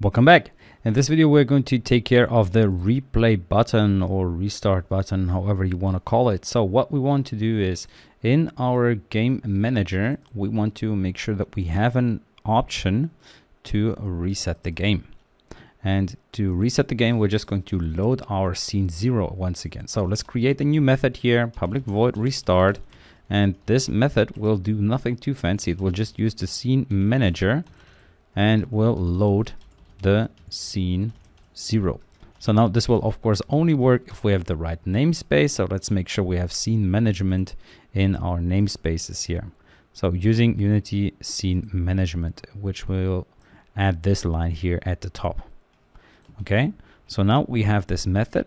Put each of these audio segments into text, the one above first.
Welcome back. In this video, we're going to take care of the replay button or restart button, however you want to call it. So what we want to do is in our game manager, we want to make sure that we have an option to reset the game. And to reset the game, we're just going to load our scene 0 once again. So let's create a new method here, public void restart. And this method will do nothing too fancy. It will just use the scene manager and will load the scene 0. So now this will of course only work if we have the right namespace. So let's make sure we have scene management in our namespaces here. So using Unity scene management, which will add this line here at the top. Okay, so now we have this method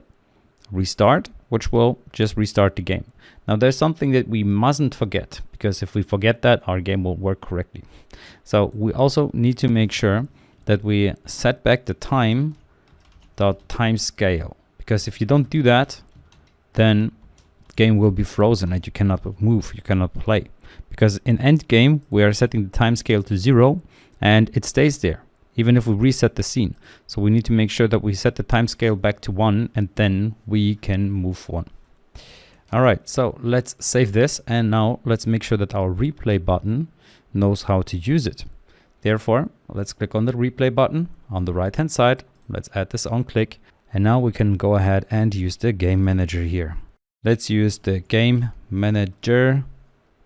restart, which will just restart the game. Now there's something that we mustn't forget, because if we forget that, our game will work correctly. So we also need to make sure that we set back the time scale, because if you don't do that, then the game will be frozen and you cannot move, you cannot play. Because in end game we are setting the time scale to 0 and it stays there even if we reset the scene. So we need to make sure that we set the time scale back to 1 and then we can move on. All right, so let's save this, and now let's make sure that our replay button knows how to use it. Therefore, let's click on the replay button on the right hand side. Let's add this on click, and now we can go ahead and use the game manager here. Let's use the game manager,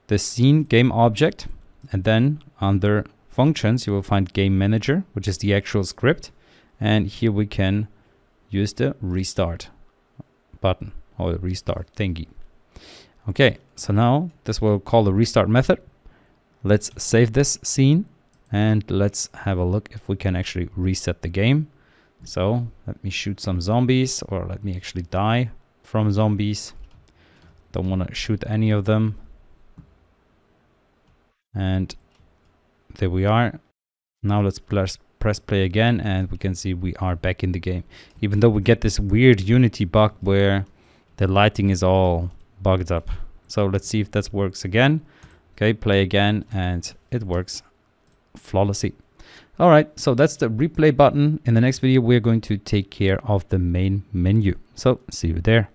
the scene game object, and then under functions you will find game manager, which is the actual script, and here we can use the restart button or the restart thingy. Okay, so now this will call the restart method. Let's save this scene and let's have a look if we can actually reset the game. So let me shoot some zombies, or let me actually die from zombies. Don't want to shoot any of them. And there we are. Now let's press play again, and we can see we are back in the game, even though we get this weird Unity bug where the lighting is all bugged up. So let's see if that works again. Okay, play again, and it works flawlessly. All right, so that's the replay button. In the next video we're going to take care of the main menu, so see you there.